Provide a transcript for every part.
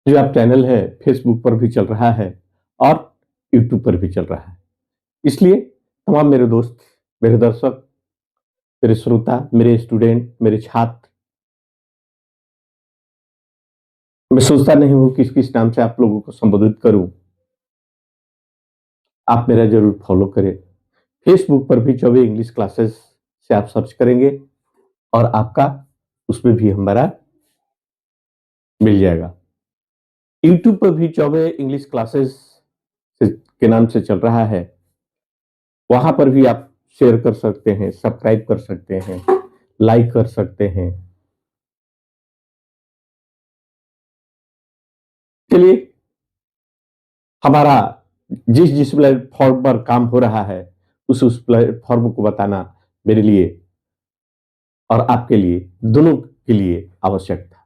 जो आप चैनल है फेसबुक पर भी चल रहा है और यूट्यूब पर भी चल रहा है। इसलिए तमाम मेरे दोस्त, मेरे दर्शक, मेरे श्रोता, मेरे स्टूडेंट, मेरे छात्र, मैं सोचता नहीं हूँ किस-किस नाम से आप लोगों को संबोधित करूँ। आप मेरा ज़रूर फॉलो करें। फेसबुक पर भी चौबे इंग्लिश क्लासेस से आप सर्च करेंगे और आपका उसमें भी हमारा मिल जाएगा। यूट्यूब पर भी चौबे इंग्लिश क्लासेस के नाम से चल रहा है। वहाँ पर भी आप शेयर कर सकते हैं, सब्सक्राइब कर सकते हैं, लाइक कर सकते हैं। चलिए, हमारा जिस प्लेटफ़ॉर्म पर काम हो रहा है, उस प्लेटफ़ॉर्म को बताना मेरे लिए और आपके लिए, दोनों के लिए आवश्यक था।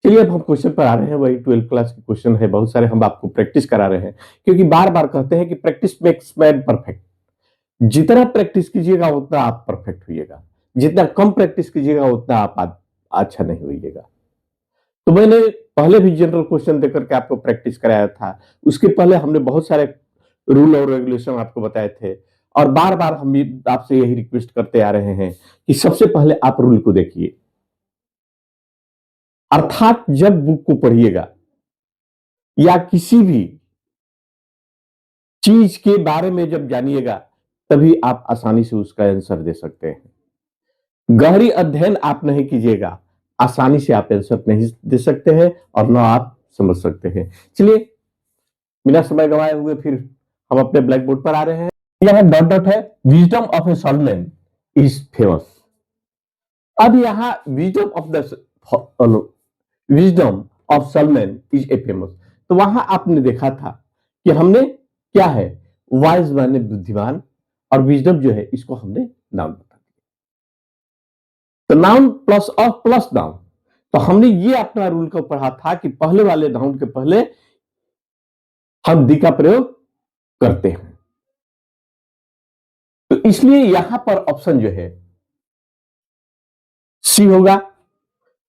चलिए अब हम क्वेश्चन पर आ रहे हैं, वही 12th क्लास के क्वेश्चन है, बहुत सारे हम आपको प्रैक्टिस करा रहे हैं, क्योंकि बार-बार कहते हैं कि प्रैक्टिस मेक्स मैन परफेक्ट। जितना प्रैक्टिस कीजिएगा उतना आप परफेक्ट होइएगा, जितना कम प्रैक्टिस कीजिएगा उतना आप अच्छा नहीं होइएगा। तो मैंने पहले भी जनरल क्वेश्चन देकर के आपको प्रैक्टिस कराया था। उसके पहले हमने बहुत सारे रूल और रेगुलेशन आपको बताए थे और बार-बार हम भी आपसे यही रिक्वेस्ट करते आ रहे हैं कि सबसे पहले आप रूल को देखिए। अर्थात जब बुक को पढ़िएगा या किसी भी चीज के बारे में जब जानिएगा, तभी आप आसानी से उसका आंसर दे सकते हैं। गहरी अध्ययन आप नहीं कीजिएगा, आसानी से आप आंसर नहीं दे सकते हैं और ना आप समझ सकते हैं। चलिए, बिना समय गंवाए हुए फिर हम अपने ब्लैक बोर्ड पर आ रहे हैं। यहाँ डॉट डॉट है, wisdom of a Solomon is famous. अब यहाँ wisdom of Solomon is a famous, तो वहां आपने देखा था कि हमने क्या है, वाइज माने बुद्धिमान और विजडम जो है इसको हमने नाउन बता दिया। तो noun plus of plus noun, तो हमने ये अपना रूल को पढ़ा था कि पहले वाले नाउन के पहले हम दी का प्रयोग करते हैं। तो इसलिए यहां पर ऑप्शन जो है सी होगा।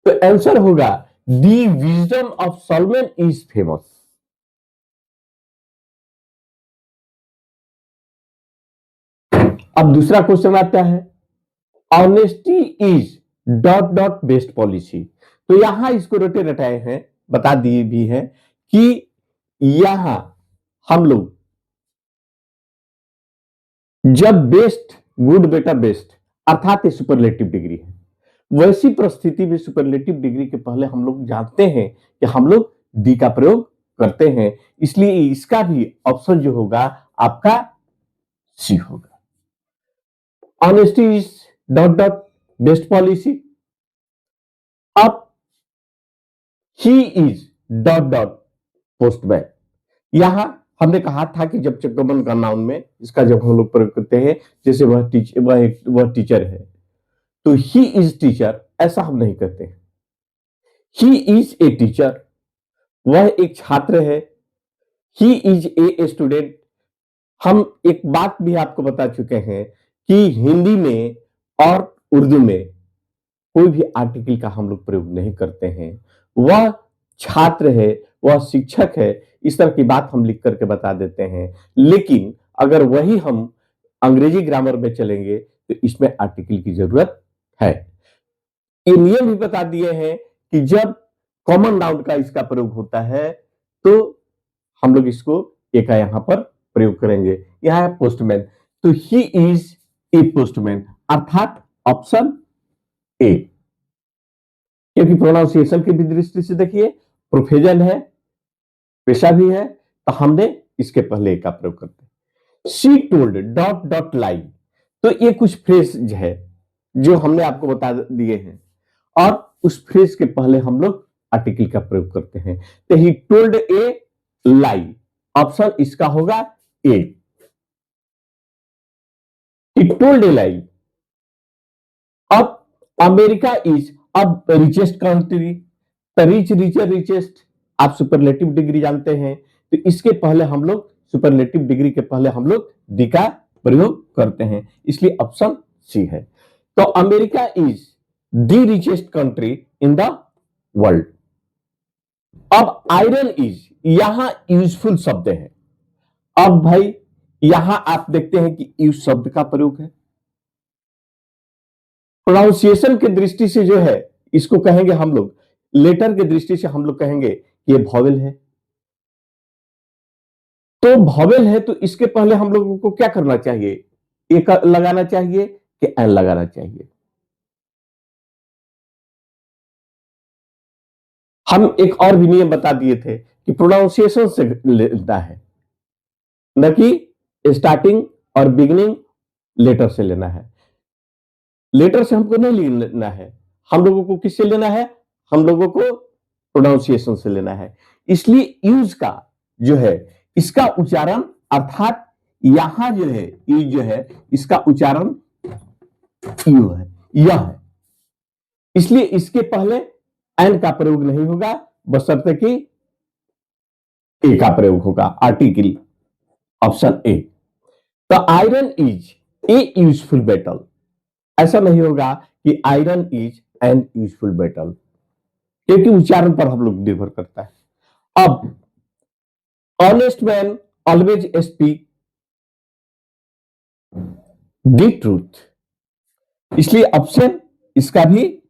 तो आंसर होगा दी wisdom of Solomon is famous. अब दूसरा क्वेश्चन आता है, honesty is dot dot best policy. तो यहां इसको रटे रटाए हैं, बता दिए भी हैं कि यहां हम लोग जब बेस्ट, गुड, बेटर, बेस्ट अर्थात ये सुपरलेटिव डिग्री है, वैसी परिस्थिति में सुपरलेटिव डिग्री के पहले हम लोग जानते हैं कि हम लोग दी का प्रयोग करते हैं, इसलिए इसका भी ऑप्शन जो होगा आपका सी होगा। Honesty is dot dot best policy. अब he is dot dot postman. यहां हमने कहा था कि जब चक्रमन का नाउन में इसका जब हम लोग प्रयोग करते हैं, जैसे वह टीचर है, तो ही इज टीचर ऐसा हम नहीं कहते हैं। ही इज ए टीचर, वह एक छात्र है। He is a student. हम एक बात भी आपको बता चुके हैं कि हिंदी में और उर्दू में कोई भी आर्टिकल का हम लोग प्रयोग नहीं करते हैं। वह छात्र है, वह शिक्षक है, इस तरह की बात हम लिख करके बता देते हैं। लेकिन अगर वही हम अंग्रेजी ग्रामर में चलेंगे तो इसमें आर्टिकल की जरूरत है। ये नियम भी बता दिए हैं कि जब कॉमन नाउन का इसका प्रयोग होता है तो हम लोग इसको एक यहां पर प्रयोग करेंगे। यहां है पोस्टमैन, तो ही इज ए पोस्टमैन अर्थात ऑप्शन ए। क्योंकि प्रोनाउंसिएशन की भी दृष्टि से देखिए, प्रोफेजन है, पेशा भी है, तो हमने इसके पहले का प्रयोग करते हैं। शी टोल्ड डॉट डॉट लाई, तो ये कुछ फ्रेज है जो हमने आपको बता दिए हैं और उस फ्रेज के पहले हम लोग आर्टिकल का प्रयोग करते हैं। तो he told a lie, option इसका होगा ए। He told a lie. अब अमेरिका इज अब richest country, rich, richer, richest आप सुपरलेटिव डिग्री जानते हैं, तो इसके पहले हम लोग सुपरलेटिव डिग्री के पहले हम लोग दी का प्रयोग करते हैं, इसलिए ऑप्शन सी है। तो America is the richest country in the world. अब आयरन इज यहां यूजफुल शब्द है। अब भाई यहां आप देखते हैं कि यूज शब्द का प्रयोग है। प्रोनाउंसिएशन की दृष्टि से जो है इसको कहेंगे हम लोग, लेटर की दृष्टि से हम लोग कहेंगे कि ये वॉवेल है। तो वॉवेल है तो इसके पहले हम लोगों को क्या करना चाहिए? एक लगाना चाहिए कि एन लगाना चाहिए। हम एक और भी नियम बता दिए थे कि प्रोनाउंसिएशन से लेना है, न कि स्टार्टिंग और बिगिनिंग लेटर से लेना है। लेटर से हमको नहीं लेना है, हम लोगों को किससे लेना है? हम लोगों को प्रोनाउंसिएशन से लेना है। इसलिए यूज का जो है इसका उच्चारण, अर्थात यहां जो है यूज जो है इसका उच्चारण यू है, यह है। इसलिए इसके पहले एन का प्रयोग नहीं होगा, बशर्ते कि ए का प्रयोग होगा। Article option A. तो iron is a useful metal. ऐसा नहीं होगा कि iron is an useful metal, क्योंकि उच्चारण पर हम लोग निर्भर करता है। अब honest man always speak the truth, इसलिए ऑप्शन इसका भी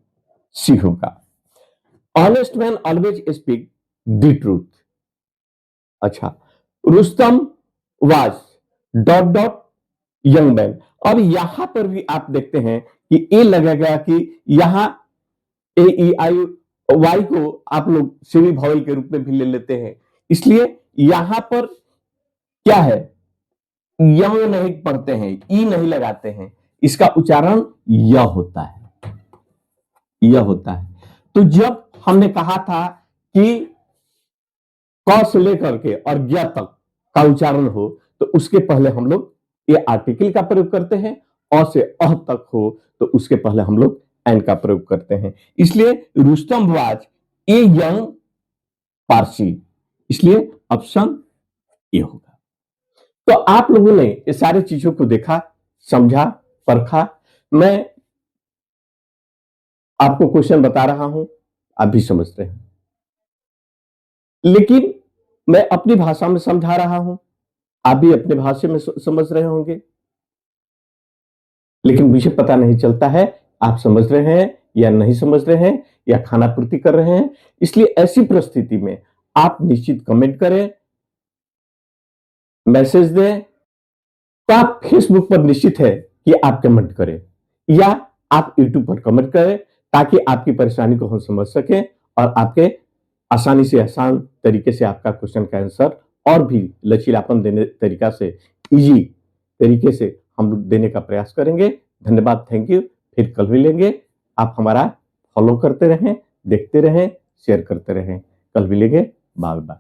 सी होगा। Honest man always speak the truth. अच्छा, Rustam was dot dot young man. अब यहां पर भी आप देखते हैं कि ए लगेगा कि यहां ए ई आई वाई को आप लोग सेमी वॉवेल के रूप में भी ले लेते हैं। इसलिए यहां पर क्या है, यंग नहीं पढ़ते हैं, ई नहीं लगाते हैं, इसका उच्चारण य होता है, यह होता है। तो जब हमने कहा था कि क से लेकर के और य तक का उच्चारण हो तो उसके पहले हम लोग ये आर्टिकल का प्रयोग करते हैं, अ से अह तक हो तो उसके पहले हम लोग एन का प्रयोग करते हैं। इसलिए Rustam was a young Parsi, इसलिए ऑप्शन ए होगा। तो आप लोगों ने ये सारी चीजों को देखा, समझा, परखा। मैं आपको क्वेश्चन बता रहा हूं, आप भी समझते हैं, लेकिन मैं अपनी भाषा में समझा रहा हूं, आप भी अपने भाषा में समझ रहे होंगे, लेकिन मुझे पता नहीं चलता है आप समझ रहे हैं या नहीं समझ रहे हैं या खाना पूर्ति कर रहे हैं। इसलिए ऐसी परिस्थिति में आप निश्चित कमेंट करें, मैसेज दें। तो आप फेसबुक पर निश्चित है कि आप कमेंट करें या आप यूट्यूब पर कमेंट करें, ताकि आपकी परेशानी को हम समझ सकें और आपके आसानी से आसान तरीके से आपका क्वेश्चन का आंसर और भी लचीलापन देने तरीका से, इजी तरीके से हम लोग देने का प्रयास करेंगे। धन्यवाद, थैंक यू। फिर कल मिलेंगे। आप हमारा फॉलो करते रहें, देखते रहें, शेयर करते रहें। कल मिलेंगे। Bye bye.